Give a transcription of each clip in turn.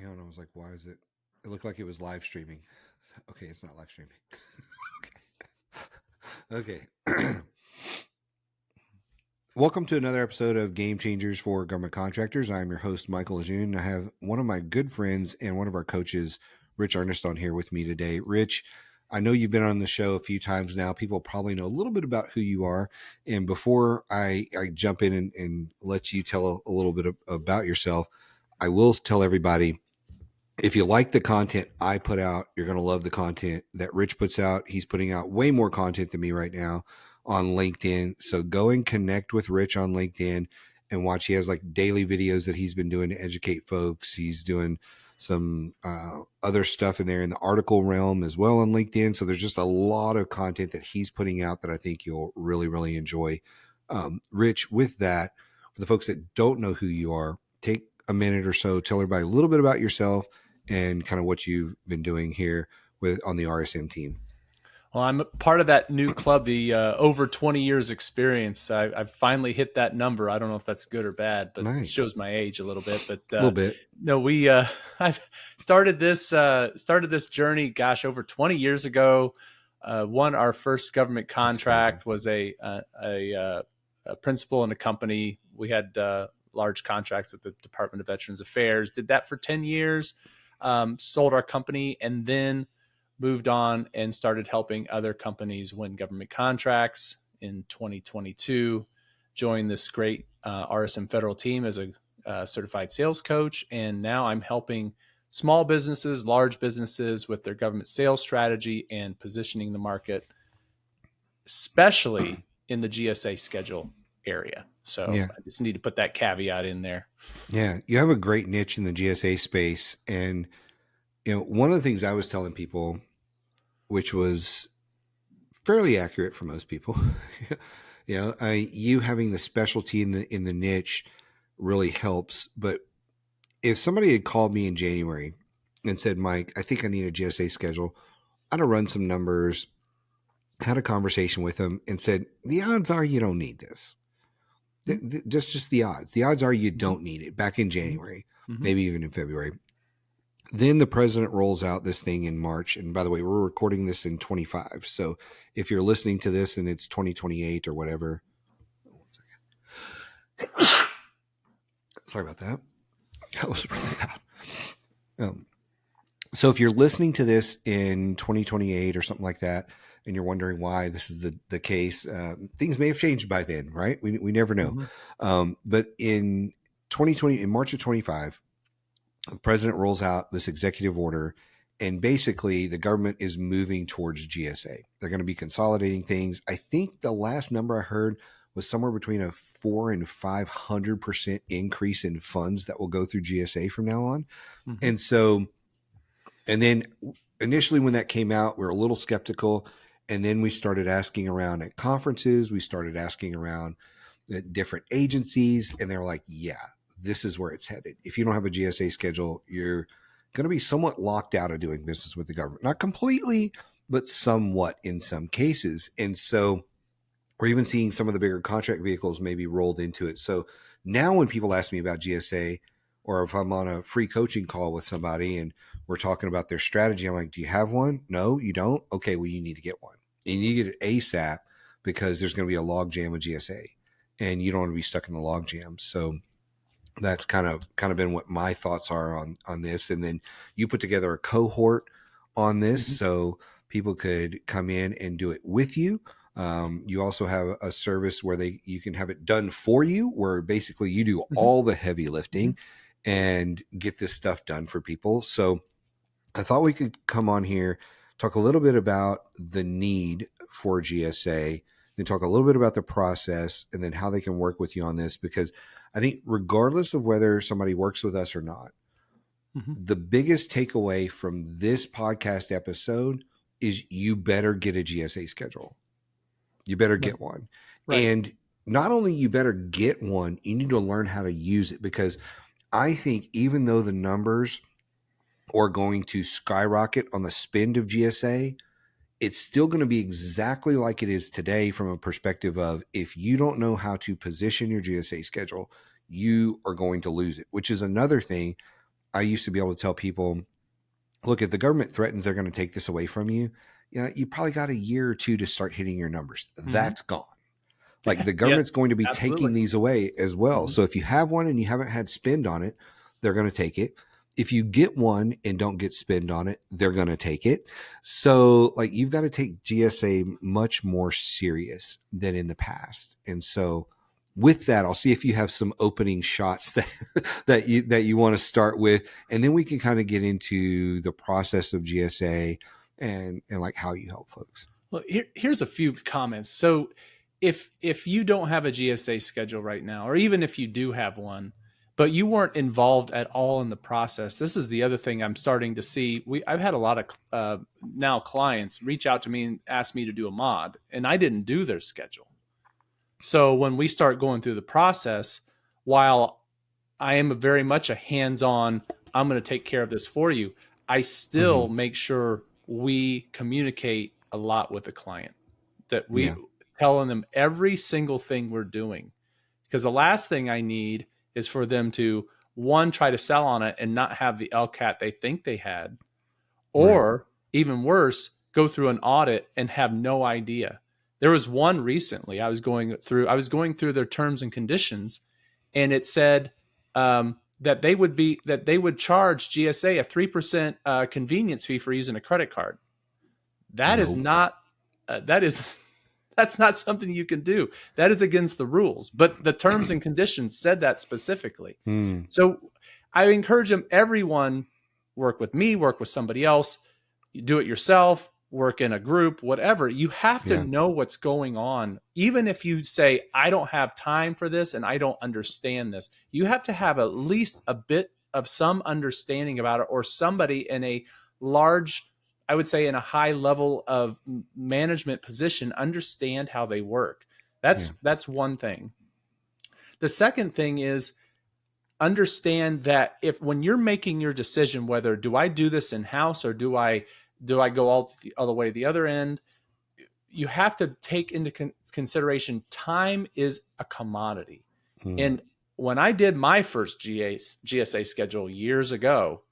hang on. I was like, why is it? It looked like it was live streaming. Okay, it's not live streaming. Okay. Okay. Welcome to another episode of Game Changers for Government Contractors. I'm your host, Michael LeJeune. I have one of my good friends and one of our coaches, Rich Ernest, on here with me today. Rich, I know you've been on the show a few times now. People probably know a little bit about who you are. And before I jump in and let you tell a little bit about yourself, I will tell everybody, if you like the content I put out, you're going to love the content that Rich puts out. He's putting out way more content than me right now on LinkedIn. So go and connect with Rich on LinkedIn and watch. He has like daily videos that he's been doing to educate folks. He's doing some other stuff in there in the article realm as well on LinkedIn. So there's just a lot of content that he's putting out that I think you'll really, really enjoy. Rich, with that, for the folks that don't know who you are, take a minute or so, tell everybody a little bit about yourself and kind of what you've been doing here on the RSM team. Well, I'm part of that new club, the over 20 years experience. I've finally hit that number. I don't know if that's good or bad, but Nice. It shows my age a little bit. But a little bit. No, I've started this journey. Gosh, over 20 years ago. Won our first government contract. Was a principal in a company. We had large contracts with the Department of Veterans Affairs. Did that for 10 years. Sold our company and then moved on and started helping other companies win government contracts. In 2022, joined this great RSM Federal team as a certified sales coach. And now I'm helping small businesses, large businesses with their government sales strategy and positioning the market, especially in the GSA schedule area. So yeah. I just need to put that caveat in there. Yeah. You have a great niche in the GSA space. And, you know, one of the things I was telling people, which was fairly accurate for most people, you know, you having the specialty in the niche really helps. But if somebody had called me in January and said, Mike, I think I need a GSA schedule, I'd have run some numbers, had a conversation with them and said, the odds are you don't need this. Just the odds. The odds are you don't need it back in January, maybe even in February. Then the president rolls out this thing in March. And by the way, we're recording this in 25. So if you're listening to this and it's 2028 or whatever. 1 second. Sorry about that. That was really loud. So if you're listening to this in 2028 or something like that, and you're wondering why this is the case, things may have changed by then, right? We never know. But in 2020, in March of 25, the president rolls out this executive order, and basically the government is moving towards GSA. They're going to be consolidating things. I think the last number I heard was somewhere between a 400% and 500% increase in funds that will go through GSA from now on. And so, and then initially when that came out, we were a little skeptical. And then we started asking around at conferences. We started asking around at different agencies, and they were like, yeah, this is where it's headed. If you don't have a GSA schedule, you're going to be somewhat locked out of doing business with the government. Not completely, but somewhat in some cases. And so we're even seeing some of the bigger contract vehicles maybe rolled into it. So now when people ask me about GSA, or if I'm on a free coaching call with somebody and we're talking about their strategy, I'm like, do you have one? No, you don't? Okay, well, you need to get one. And you need to get it ASAP because there's going to be a log jam with GSA and you don't want to be stuck in the log jam. So that's kind of been what my thoughts are on this. And then you put together a cohort on this so people could come in and do it with you. You also have a service where you can have it done for you, where basically you do all the heavy lifting and get this stuff done for people. So I thought we could come on here, talk a little bit about the need for GSA, then talk a little bit about the process and then how they can work with you on this. Because I think regardless of whether somebody works with us or not, the biggest takeaway from this podcast episode is you better get a GSA schedule. You better get one. Right. And not only you better get one, you need to learn how to use it, because I think even though the numbers are going to skyrocket on the spend of GSA, it's still going to be exactly like it is today from a perspective of, if you don't know how to position your GSA schedule, you are going to lose it, which is another thing. I used to be able to tell people, look, if the government threatens they're going to take this away from you, you probably got a year or two to start hitting your numbers. Mm-hmm. That's gone. Like the Yeah, government's going to be absolutely. taking these away as well. Mm-hmm. So if you have one and you haven't had spend on it, they're going to take it. If you get one and don't get spend on it, they're going to take it. So like you've got to take GSA much more serious than in the past. And so with that, I'll see if you have some opening shots that that you want to start with, and then we can kind of get into the process of GSA and like how you help folks. Well, here's a few comments. So if you don't have a GSA schedule right now, or even if you do have one, but you weren't involved at all in the process, this is the other thing I'm starting to see. I've had a lot of now clients reach out to me and ask me to do a mod, and I didn't do their schedule. So when we start going through the process, while I am very much a hands-on, I'm going to take care of this for you, I still make sure we communicate a lot with the client, that we telling them every single thing we're doing. Because the last thing I need is for them to, one, try to sell on it and not have the LCAT they think they had, or even worse, go through an audit and have no idea. There was one recently I was going through their terms and conditions, and it said that they would charge GSA a 3% convenience fee for using a credit card. That is not that's not something you can do. That is against the rules. But the terms and conditions said that specifically. So I encourage them, everyone, work with me, work with somebody else, you do it yourself, work in a group, whatever. You have to know what's going on. Even if you say, I don't have time for this and I don't understand this, you have to have at least a bit of some understanding about it, or somebody in a large, I would say in a high level of management position, understand how they work. That's one thing. The second thing is, understand that if, when you're making your decision, whether do I do this in-house or do I go all the way to the other end, you have to take into consideration time is a commodity. And when I did my first GSA schedule years ago,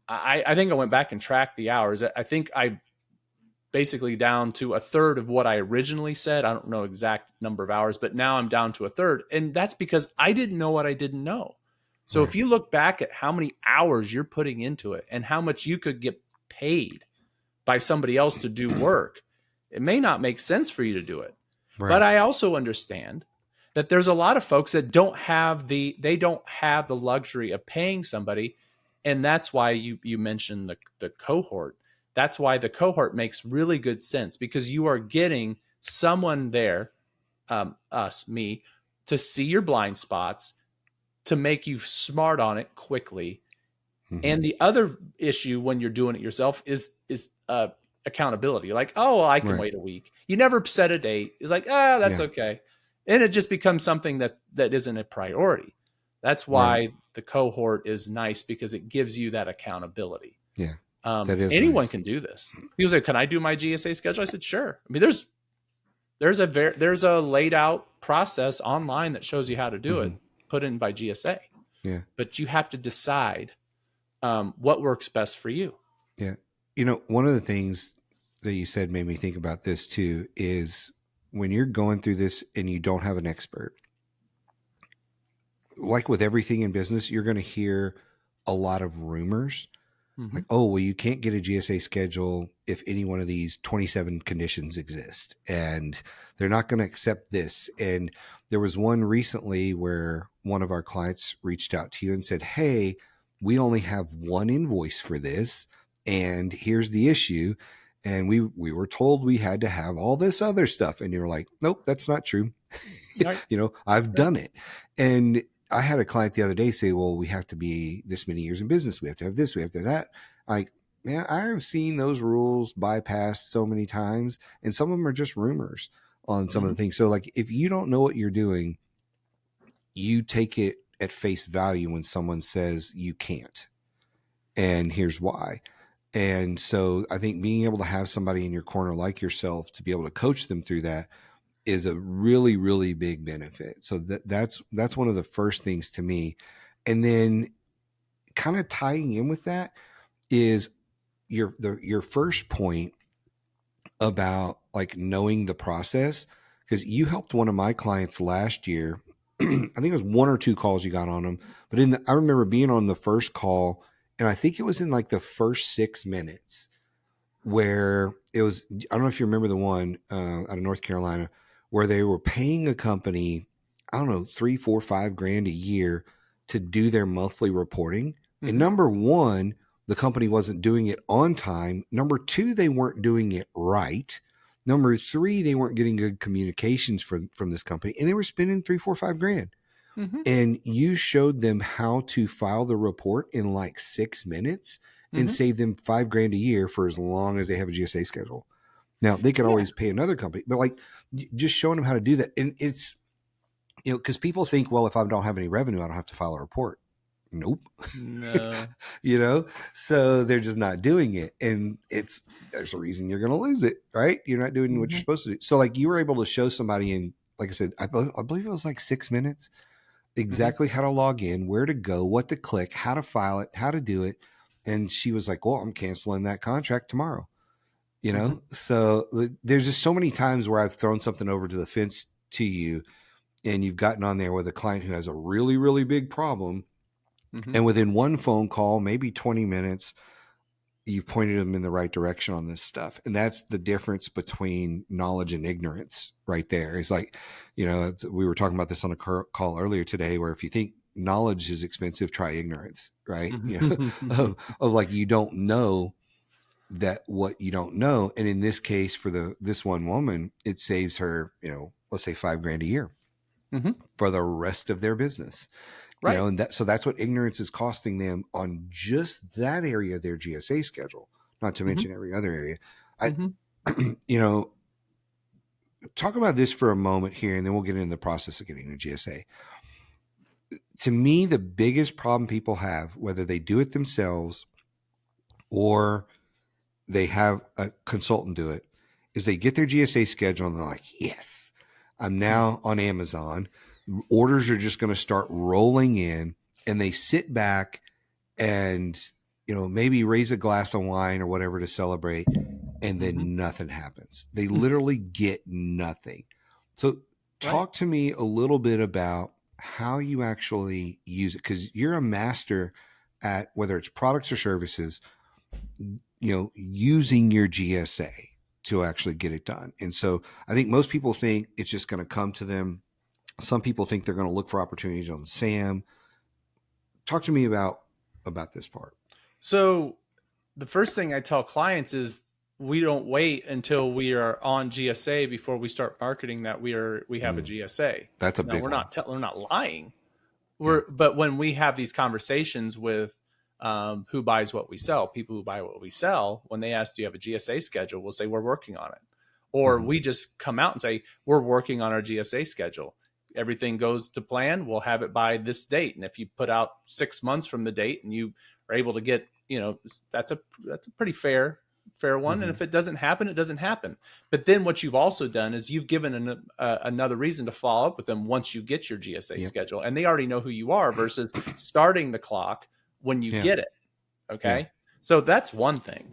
I think I went back and tracked the hours. I think I basically down to a third of what I originally said. I don't know exact number of hours, but now I'm down to a third. And that's because I didn't know what I didn't know. So if you look back at how many hours you're putting into it and how much you could get paid by somebody else to do work, it may not make sense for you to do it. But I also understand that there's a lot of folks that don't have the luxury of paying somebody. And that's why you mentioned the cohort. That's why the cohort makes really good sense, because you are getting someone there, me, to see your blind spots, to make you smart on it quickly. And the other issue when you're doing it yourself is accountability. Like, oh, well, I can wait a week. You never set a date. It's like, that's okay. And it just becomes something that isn't a priority. That's why the cohort is nice, because it gives you that accountability. Yeah. That is anyone nice. can do this. People say, can I do my GSA schedule? I said, sure. I mean, there's a laid out process online that shows you how to do it, put in by GSA. Yeah. But you have to decide what works best for you. Yeah. One of the things that you said made me think about this too, is when you're going through this and you don't have an expert, like with everything in business, you're going to hear a lot of rumors. Like, oh, well, you can't get a GSA schedule if any one of these 27 conditions exist, and they're not going to accept this. And there was one recently where one of our clients reached out to you and said, hey, we only have one invoice for this, and here's the issue. And we were told we had to have all this other stuff. And you're like, nope, that's not true. Right. I've done it. And I had a client the other day say, well, we have to be this many years in business. We have to have this, we have to have that. Like, man, I have seen those rules bypassed so many times, and some of them are just rumors on some of the things. So like, if you don't know what you're doing, you take it at face value when someone says you can't. And here's why. And so I think being able to have somebody in your corner like yourself to be able to coach them through that is a really, really big benefit. So that's one of the first things to me. And then kind of tying in with that is your first point about like knowing the process, because you helped one of my clients last year. I think it was one or two calls you got on them, but I remember being on the first call, and I think it was in like the first 6 minutes where it was, I don't know if you remember the one out of North Carolina where they were paying a company, I don't know, 3, 4, 5 grand a year to do their monthly reporting. And number one, the company wasn't doing it on time. Number two, they weren't doing it right. Number three, they weren't getting good communications from this company, and they were spending 3, 4, 5 grand. And you showed them how to file the report in like 6 minutes and save them 5 grand a year for as long as they have a GSA schedule. Now they can always pay another company, but like just showing them how to do that. And it's, because people think, well, if I don't have any revenue, I don't have to file a report. Nope. No. So they're just not doing it. And there's a reason you're going to lose it, right? You're not doing what you're supposed to do. So like you were able to show somebody in, like I said, I believe it was like 6 minutes, exactly how to log in, where to go, what to click, how to file it, how to do it. And she was like, well, I'm canceling that contract tomorrow. So there's just so many times where I've thrown something over to the fence to you, and you've gotten on there with a client who has a really, really big problem. And within one phone call, maybe 20 minutes, you've pointed them in the right direction on this stuff. And that's the difference between knowledge and ignorance right there. It's like, we were talking about this on a call earlier today, where if you think knowledge is expensive, try ignorance, right? Of like, you don't know that what you don't know. And in this case, for this one woman, it saves her, let's say 5 grand a year for the rest of their business. Right. And so that's what ignorance is costing them on just that area of their GSA schedule, not to mention every other area. Talk about this for a moment here, and then we'll get into the process of getting a GSA. To me, the biggest problem people have, whether they do it themselves or they have a consultant do it, is they get their GSA schedule and they're like, yes, I'm now on Amazon. Orders are just going to start rolling in, and they sit back and, maybe raise a glass of wine or whatever to celebrate. And then nothing happens. They literally get nothing. So talk to me a little bit about how you actually use it, because you're a master at, whether it's products or services, using your GSA to actually get it done. And so I think most people think it's just going to come to them. Some people think they're going to look for opportunities on SAM. Talk to me about this part. So the first thing I tell clients is we don't wait until we are on GSA before we start marketing that we have a GSA. That's a big we're one. we're not lying. But when we have these conversations with who buys what we sell, people who buy what we sell, when they ask, do you have a GSA schedule? We'll say, we're working on it. Or we just come out and say, we're working on our GSA schedule. Everything goes to plan. We'll have it by this date. And if you put out 6 months from the date and you are able to get, that's a pretty fair one. And if it doesn't happen, it doesn't happen. But then what you've also done is you've given another reason to follow up with them once you get your GSA schedule, and they already know who you are, versus starting the clock when you get it. Okay. So that's one thing.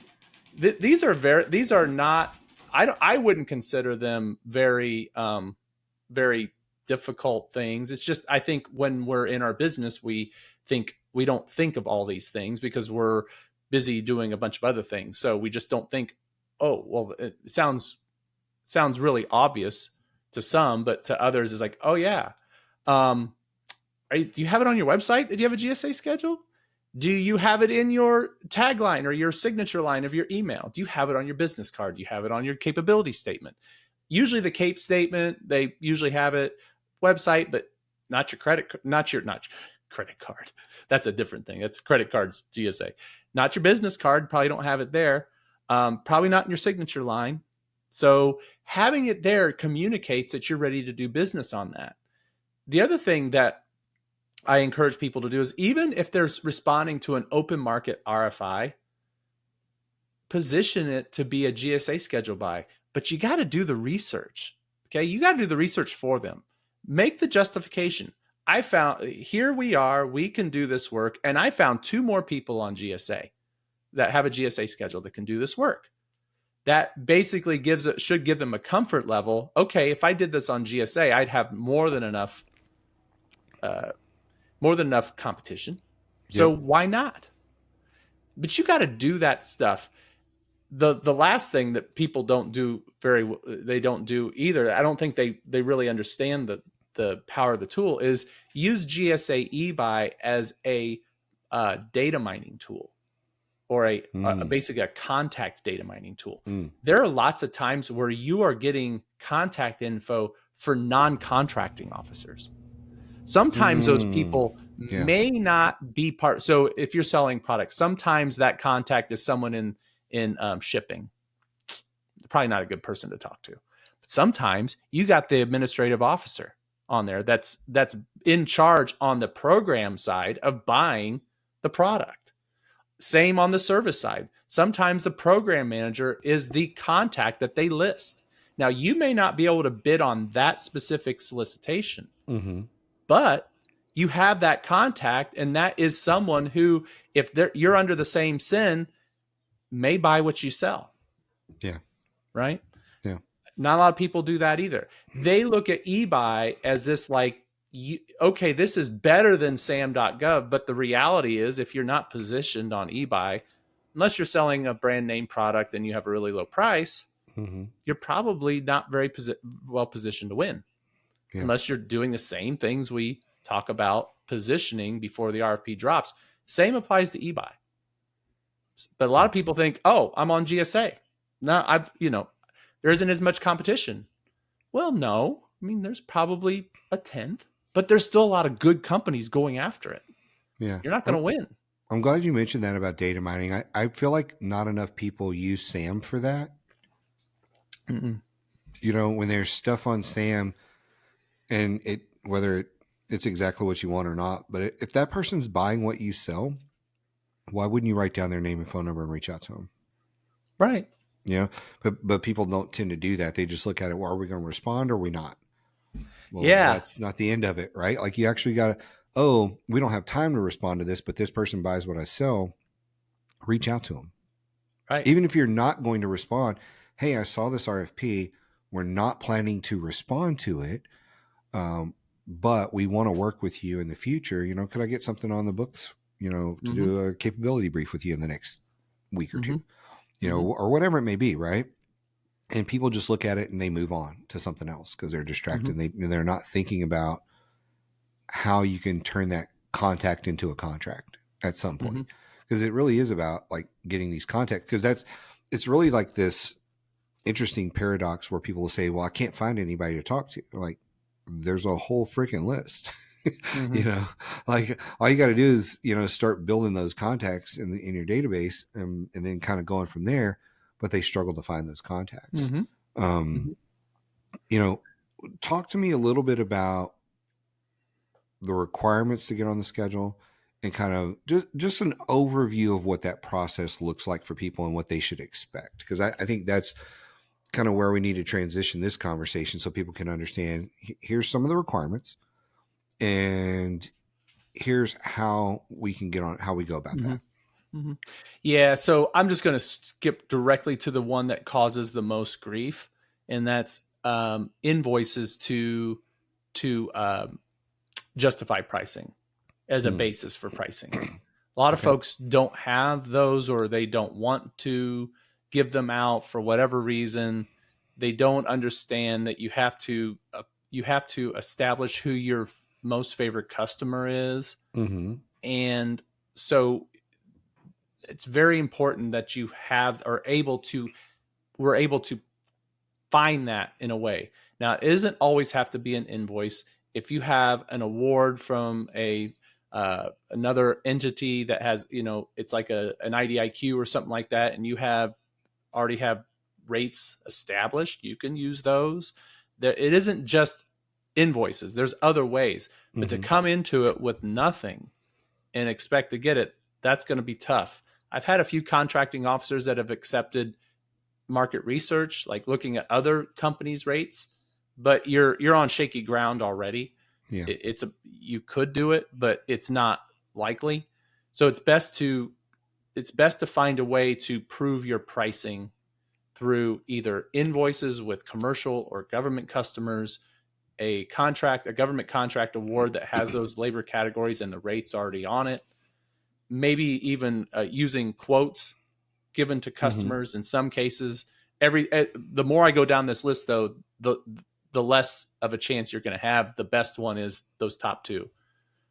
These are not, I wouldn't consider them very, very difficult things. It's just, I think when we're in our business, we don't think of all these things because we're busy doing a bunch of other things. So we just don't think, oh, well, it sounds really obvious to some, but to others is like, oh yeah. Do you have it on your website? Do you have a GSA schedule? Do you have it in your tagline or your signature line of your email? Do you have it on your business card? Do you have it on your capability statement? Usually the CAPE statement, they usually have it website, but not your not your credit card. That's a different thing. That's credit cards, GSA. Not your business card. Probably don't have it there. Probably not in your signature line. So having it there communicates that you're ready to do business on that. The other thing that I encourage people to do is, even if they're responding to an open market RFI, position it to be a GSA schedule buy, but you got to do the research. Okay. You got to do the research for them. Make the justification. I found here we are, we can do this work. And I found 2 more people on GSA that have a GSA schedule that can do this work. That basically should give them a comfort level. Okay, if I did this on GSA, I'd have more than enough competition. So Yep. why not? But you got to do that stuff. The last thing that people don't do they don't do either. I don't think they really understand the power of the tool is use GSA eBuy as a data mining tool, or basically a contact data mining tool. There are lots of times where you are getting contact info for non-contracting officers. Sometimes those people may not be part. So if you're selling products, sometimes that contact is someone in shipping. Probably not a good person to talk to. But sometimes you got the administrative officer on there that's in charge on the program side of buying the product. Same on the service side. Sometimes the program manager is the contact that they list. Now, you may not be able to bid on that specific solicitation, but you have that contact, and that is someone who, if you're under the same sin, may buy what you sell. Yeah. Right? Yeah. Not a lot of people do that either. They look at eBuy as this like, okay, this is better than sam.gov, but the reality is if you're not positioned on eBuy, unless you're selling a brand name product and you have a really low price, you're probably not very well positioned to win. Yeah. Unless you're doing the same things we talk about positioning before the RFP drops. Same applies to eBuy. But a lot of people think, oh, I'm on GSA. No, there isn't as much competition. Well, no. I mean, there's probably a tenth, but there's still a lot of good companies going after it. Yeah. You're not going to win. I'm glad you mentioned that about data mining. I feel like not enough people use SAM for that. When there's stuff on SAM and whether it's exactly what you want or not, but if that person's buying what you sell, why wouldn't you write down their name and phone number and reach out to them? Right. But people don't tend to do that. They just look at it. Well, are we going to respond or are we not? Well, that's not the end of it, right? Like you actually got to, we don't have time to respond to this, but this person buys what I sell. Reach out to them. Right. Even if you're not going to respond, hey, I saw this RFP. We're not planning to respond to it, but we want to work with you in the future. Could I get something on the books, to do a capability brief with you in the next week or two, or whatever it may be, right? And people just look at it and they move on to something else because they're distracted. They're not thinking about how you can turn that contact into a contract at some point. Because it really is about like getting these contacts, because it's really like this interesting paradox where people will say, well, I can't find anybody to talk to. Like there's a whole freaking list, like all you got to do is, start building those contacts in your database and then kind of going from there, but they struggle to find those contacts. Talk to me a little bit about the requirements to get on the schedule and kind of just an overview of what that process looks like for people and what they should expect. Because I think that's kind of where we need to transition this conversation so people can understand, here's some of the requirements and here's how we can get on, how we go about that. Yeah. So I'm just going to skip directly to the one that causes the most grief. And that's invoices to justify pricing as a basis for pricing. A lot of folks don't have those, or they don't want to give them out for whatever reason. They don't understand that you have to establish who your most favorite customer is. And so it's very important that you we're able to find that in a way. Now, it doesn't always have to be an invoice. If you have an award from another entity that has, it's like an IDIQ or something like that, and you already have rates established, you can use those. It isn't just invoices. There's other ways, but to come into it with nothing and expect to get it, that's going to be tough. I've had a few contracting officers that have accepted market research, like looking at other companies' rates, but you're on shaky ground already. Yeah. You could do it, but it's not likely. So it's best to find a way to prove your pricing through either invoices with commercial or government customers, a government contract award that has those labor categories and the rates already on it. Maybe even using quotes given to customers in some cases. The more I go down this list, though, the less of a chance you're going to have. The best one is those top two.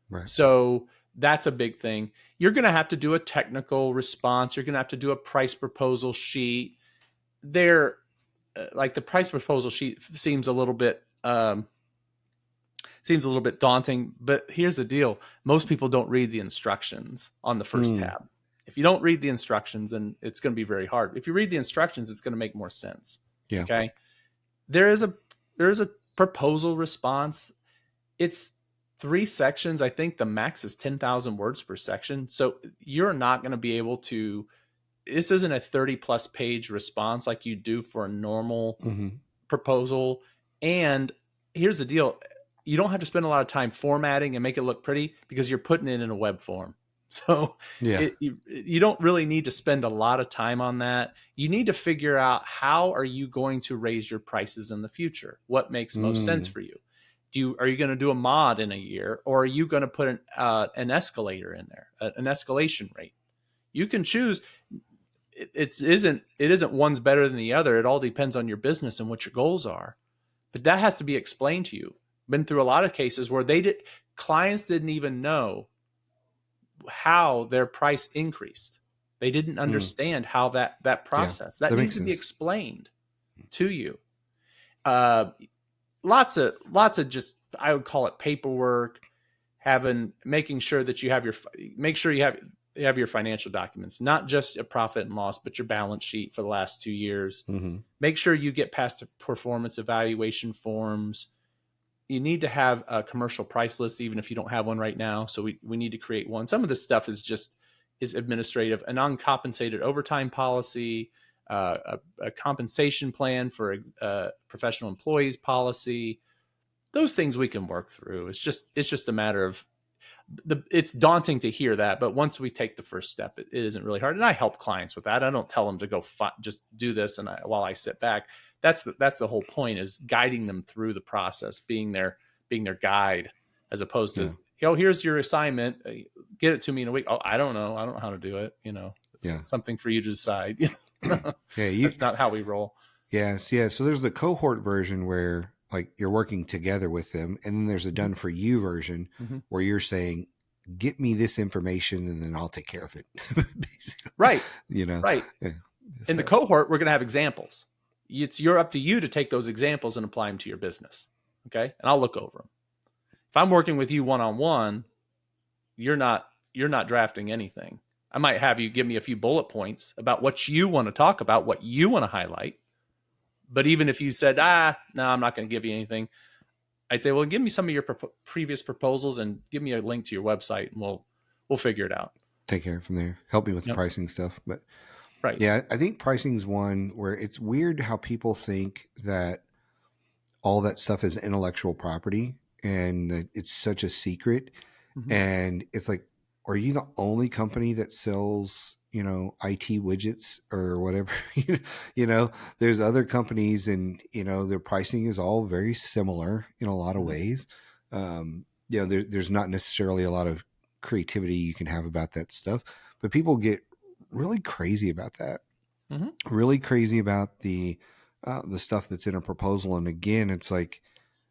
Right. So that's a big thing. You're going to have to do a technical response. You're going to have to do a price proposal sheet. Like the price proposal sheet seems a little bit daunting, but here's the deal. Most people don't read the instructions on the first tab. If you don't read the instructions, then it's going to be very hard. If you read the instructions, it's going to make more sense. Yeah. Okay. There is a proposal response. It's 3 sections. I think the max is 10,000 words per section. So you're not going to be able to, this isn't a 30+ page response like you do for a normal proposal. And here's the deal. You don't have to spend a lot of time formatting and make it look pretty because you're putting it in a web form. So you don't really need to spend a lot of time on that. You need to figure out, how are you going to raise your prices in the future? What makes most sense for you? Are you going to do a mod in a year, or are you going to put an escalator in there, an escalation rate? You can choose. It isn't one's better than the other. It all depends on your business and what your goals are. But that has to be explained to you. Been through a lot of cases where clients didn't even know how their price increased. They didn't understand how that process, that needs to be explained to you. Lots of just, I would call it paperwork, making sure that you have your financial documents, not just a profit and loss, but your balance sheet for the last 2 years. Make sure you get past the performance evaluation forms. You need to have a commercial price list, even if you don't have one right now. So we need to create one. Some of this stuff is administrative, an uncompensated overtime policy, a compensation plan for professional employees policy. Those things we can work through. It's just a matter of it's daunting to hear that, but once we take the first step, it isn't really hard. And I help clients with that. I don't tell them to go just do this while I sit back. That's the whole point, is guiding them through the process, being their guide, as opposed to, here's your assignment, get it to me in a week. Oh, I don't know how to do it. It's something for you to decide. That's not how we roll. Yes. Yeah. So there's the cohort version where, like, you're working together with them, and then there's a done for you version where you're saying, get me this information and then I'll take care of it. Basically. Right. Right. Yeah. In the cohort, we're going to have examples. You're up to you to take those examples and apply them to your business. Okay. And I'll look over them. If I'm working with you one-on-one, you're not drafting anything. I might have you give me a few bullet points about what you want to talk about, what you want to highlight. But even if you said, no, I'm not going to give you anything, I'd say, well, give me some of your previous proposals and give me a link to your website, and we'll figure it out. Take care from there. Help me with the pricing stuff. But right. Yeah, I think pricing is one where it's weird how people think that all that stuff is intellectual property and that it's such a secret. And it's like, are you the only company that sells, IT widgets or whatever? There's other companies, and, their pricing is all very similar in a lot of ways. There's not necessarily a lot of creativity you can have about that stuff, but people get really crazy about that. Really crazy about the stuff that's in a proposal. And again, it's like,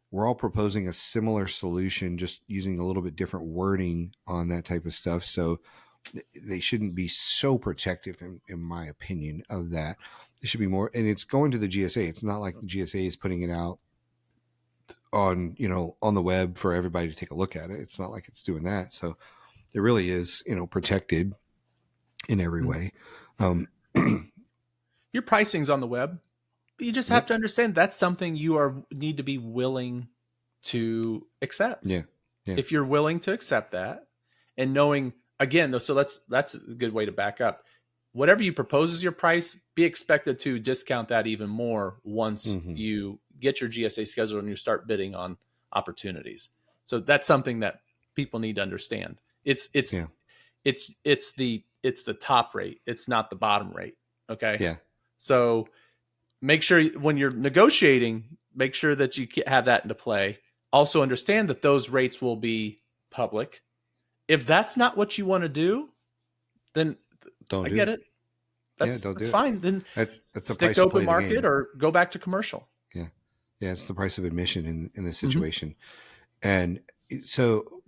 we're all proposing a similar solution, just using a little bit different wording on that type of stuff. So they shouldn't be so protective, in my opinion, of that. It should be more, and it's going to the GSA. It's not like the GSA is putting it out on the web for everybody to take a look at it. It's not like it's doing that. So it really is, protected in every way. Your pricing's on the web. You just have to understand that's something you need to be willing to accept. Yeah. If you're willing to accept that, and knowing, again, so that's a good way to back up. Whatever you propose as your price, be expected to discount that even more once you get your GSA schedule and you start bidding on opportunities. So that's something that people need to understand. It's Yeah. it's the top rate. It's not the bottom rate. Okay. Yeah. So make sure when you're negotiating, make sure that you have that into play. Also understand that those rates will be public. If that's not what you want to do, then Don't I do get it. it. Yeah. That's Don't that's do it. fine. Then That's the stick price to to open play the market game. or go back to commercial. Yeah. Yeah. It's the price of admission in this Mm-hmm. situation. And so,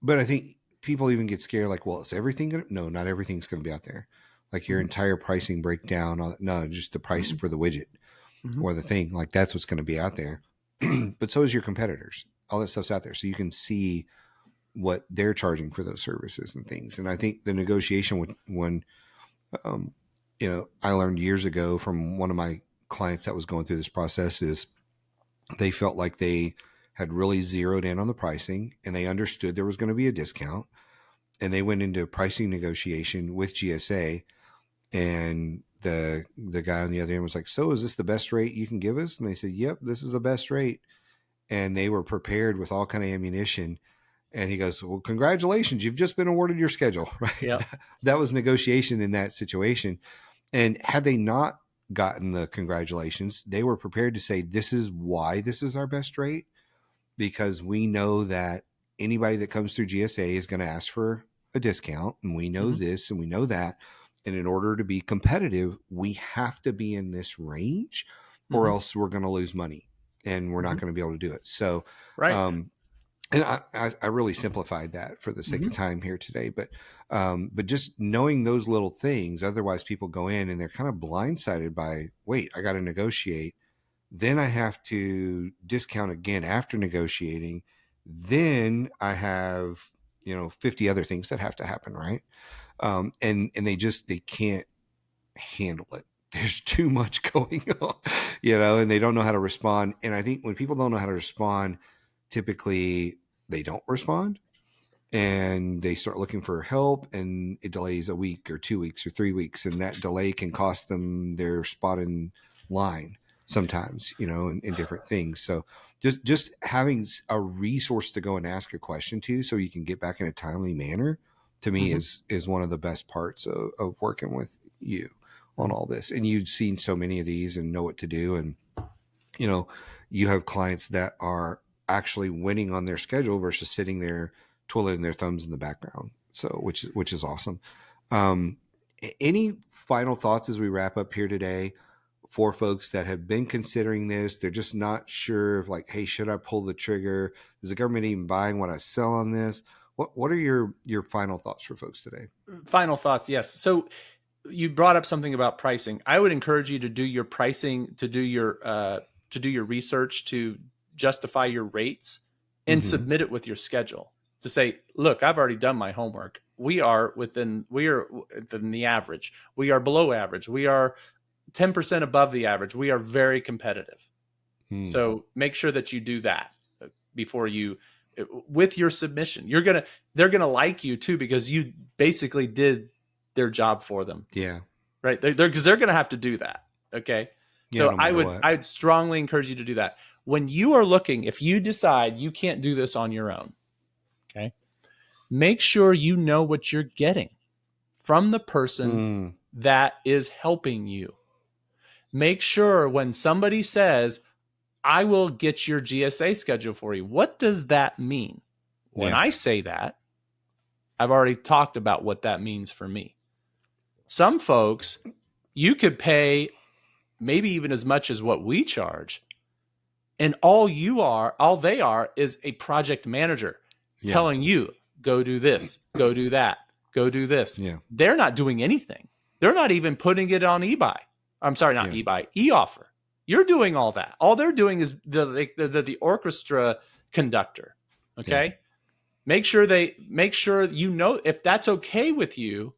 but I think people even get scared like, well, is everything going to, no, not everything's going to be out there. Like your Mm-hmm. entire pricing breakdown. No, just the price Mm-hmm. for the widget Mm-hmm. or the thing. Like that's what's going to be out there. But so is your competitors. All that stuff's out there. So you can see what they're charging for those services and things. And I think the negotiation when, um, I learned years ago from one of my clients that was going through this process is they felt like they had really zeroed in on the pricing and they understood there was going to be a discount, and they went into pricing negotiation with GSA, and the guy on the other end was like, so is this the best rate you can give us? And they said, yep, this is the best rate. And they were prepared with all kind of ammunition. And he goes, well, congratulations, you've just been awarded your schedule. Right. Yeah. That was negotiation in that situation. And had they not gotten the congratulations, they were prepared to say, this is why this is our best rate, because we know that anybody that comes through GSA is going to ask for a discount. And we know this and we know that. And in order to be competitive, we have to be in this range or else we're going to lose money and we're not going to be able to do it. So, Right. and I really simplified that for the sake of time here today, but just knowing those little things, otherwise people go in and they're kind of blindsided by, wait, I got to negotiate. Then I have to discount again after negotiating. Then I have, 50 other things that have to happen. Right. And they can't handle it. There's too much going on, and they don't know how to respond. And I think when people don't know how to respond, typically they don't respond and they start looking for help, and it delays a week or 2 weeks or 3 weeks. And that delay can cost them their spot in line sometimes, in different things. So just having a resource to go and ask a question to, so you can get back in a timely manner, to me is one of the best parts of working with you on all this. And you've seen so many of these and know what to do. And, you have clients that are actually winning on their schedule versus sitting there twiddling their thumbs in the background. So, which is awesome. Any final thoughts as we wrap up here today for folks that have been considering this? They're just not sure of like, hey, should I pull the trigger? Is the government even buying what I sell on this? What are your final thoughts for folks today? Final thoughts. Yes. So you brought up something about pricing. I would encourage you to do your pricing, to do your research, to justify your rates and submit it with your schedule to say, look, I've already done my homework. We are within the average. We are below average. We are 10% above the average. We are very competitive. So make sure that you do that before you, with your submission. They're going to like you too, because you basically did their job for them. Yeah. Right. Because they're going to have to do that. Okay. Yeah, So no matter what. I would strongly encourage you to do that. When you are looking, if you decide you can't do this on your own, okay, make sure you know what you're getting from the person that is helping you. Make sure when somebody says, I will get your GSA schedule for you, what does that mean? When I say that, I've already talked about what that means for me. Some folks, you could pay maybe even as much as what we charge, and all they are is a project manager telling you, go do this, go do that, go do this. Yeah. They're not doing anything. They're not even putting it on eBay. I'm sorry, not eBay, eOffer. You're doing all that. All they're doing is the orchestra conductor. Okay. Yeah. Make sure if that's okay with you.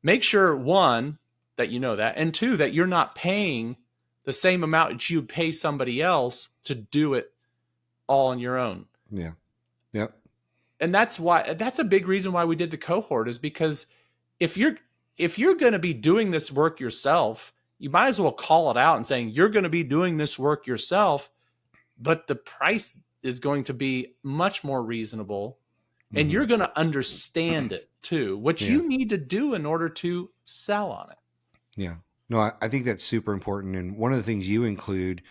Make sure, one, that you know that, and two, that you're not paying the same amount that you pay somebody else to do it all on your own. Yeah. Yep. And that's a big reason why we did the cohort, is because if you're going to be doing this work yourself, you might as well call it out and saying you're going to be doing this work yourself, but the price is going to be much more reasonable, and Mm-hmm. you're going to understand it too, what Yeah. you need to do in order to sell on it. Yeah. No, I think that's super important. And one of the things you include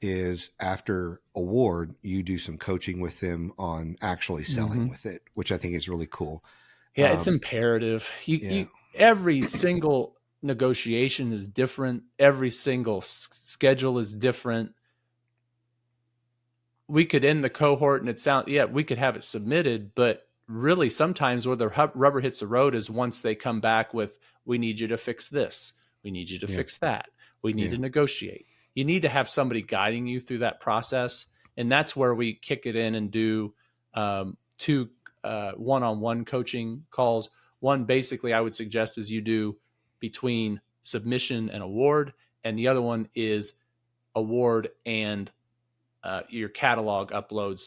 is after award, you do some coaching with them on actually selling with it, which I think is really cool. Yeah, it's imperative. Yeah. Every single negotiation is different. Every single schedule is different. We could end the cohort and we could have it submitted, but really sometimes where the rubber hits the road is once they come back with, we need you to fix this. We need you to fix that. We need to negotiate. You need to have somebody guiding you through that process. And that's where we kick it in and do two one-on-one coaching calls. One, basically, I would suggest is you do between submission and award. And the other one is award and your catalog upload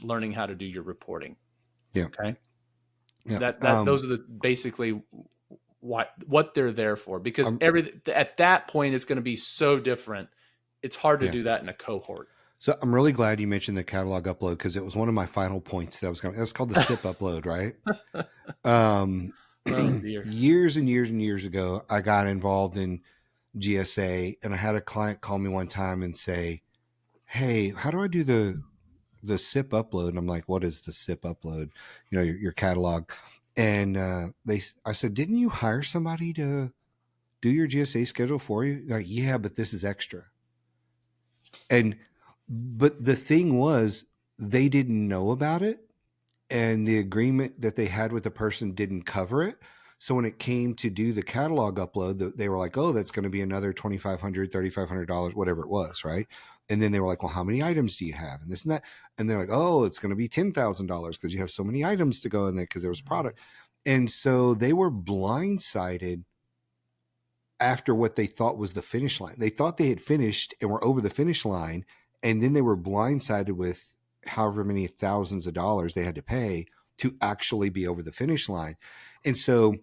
/ learning how to do your reporting. Yeah. Okay. Yeah. Those are the basically what they're there for, because at that point it's going to be so different. It's hard to do that in a cohort. So I'm really glad you mentioned the catalog upload, because it was one of my final points that I was going to, that's called the SIP upload, right? Oh dear. Years and years and years ago, I got involved in GSA, and I had a client call me one time and say, "Hey, how do I do the SIP upload?" And I'm like, "What is the SIP upload? You know, your catalog." And I said, "Didn't you hire somebody to do your GSA schedule for you?" Like, "Yeah, but this is extra." But the thing was, they didn't know about it, and the agreement that they had with the person didn't cover it. So when it came to do the catalog upload, they were like, "Oh, that's going to be another $2,500, $3,500, whatever it was." Right. And then they were like, "Well, how many items do you have?" And this and that. And they're like, "Oh, it's going to be $10,000 because you have so many items to go in there because there was product." And so they were blindsided after what they thought was the finish line. They thought they had finished and were over the finish line. And then they were blindsided with however many thousands of dollars they had to pay to actually be over the finish line. And so,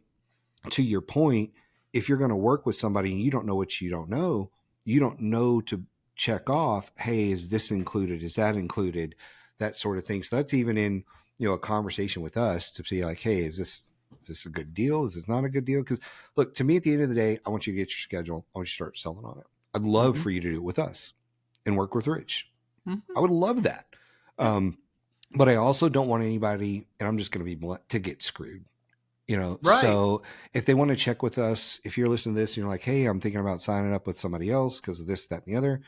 to your point, if you're going to work with somebody and you don't know what you don't know to check off, hey, is this included? Is that included? That sort of thing. So that's even in, a conversation with us to see like, hey, is this a good deal? Is this not a good deal? Because look, to me, at the end of the day, I want you to get your schedule. I want you to start selling on it. I'd love for you to do it with us and work with Rich. I would love that. But I also don't want anybody, and I'm just going to be blunt, to get screwed. Right. So if they want to check with us, if you're listening to this and you're like, hey, I'm thinking about signing up with somebody else because of this, that, and the other,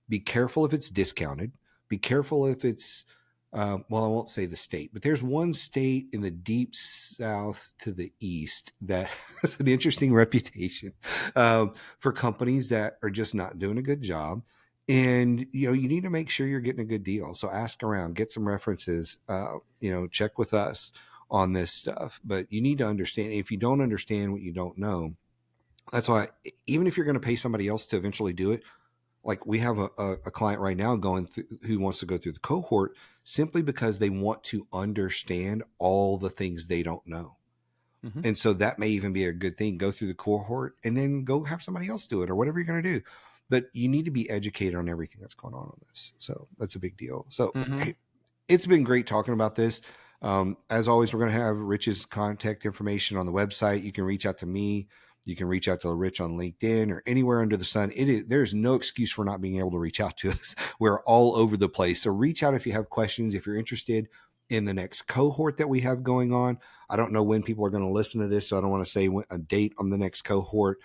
be careful if it's discounted. Be careful if it's, I won't say the state, but there's one state in the deep south to the east that has an interesting reputation for companies that are just not doing a good job. And, you need to make sure you're getting a good deal. So ask around, get some references, check with us on this stuff. But you need to understand, if you don't understand what you don't know, that's why, even if you're going to pay somebody else to eventually do it, like we have a client right now going through, who wants to go through the cohort simply because they want to understand all the things they don't know. And so that may even be a good thing. Go through the cohort and then go have somebody else do it or whatever you're going to do. But you need to be educated on everything that's going on this. So that's a big deal. So hey, it's been great talking about this. As always, we're going to have Rich's contact information on the website. You can reach out to me. You can reach out to Rich on LinkedIn or anywhere under the sun. There's no excuse for not being able to reach out to us. We're all over the place. So reach out if you have questions, if you're interested in the next cohort that we have going on. I don't know when people are going to listen to this, so I don't want to say a date on the next cohort.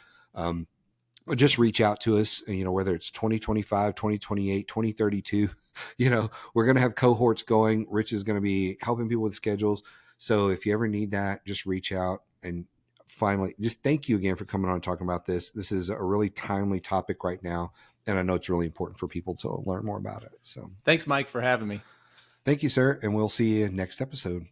Or just reach out to us, whether it's 2025, 2028, 2032, we're going to have cohorts going. Rich is going to be helping people with schedules. So if you ever need that, just reach out. And finally, just thank you again for coming on and talking about this. This is a really timely topic right now. And I know it's really important for people to learn more about it. So thanks, Mike, for having me. Thank you, sir. And we'll see you next episode.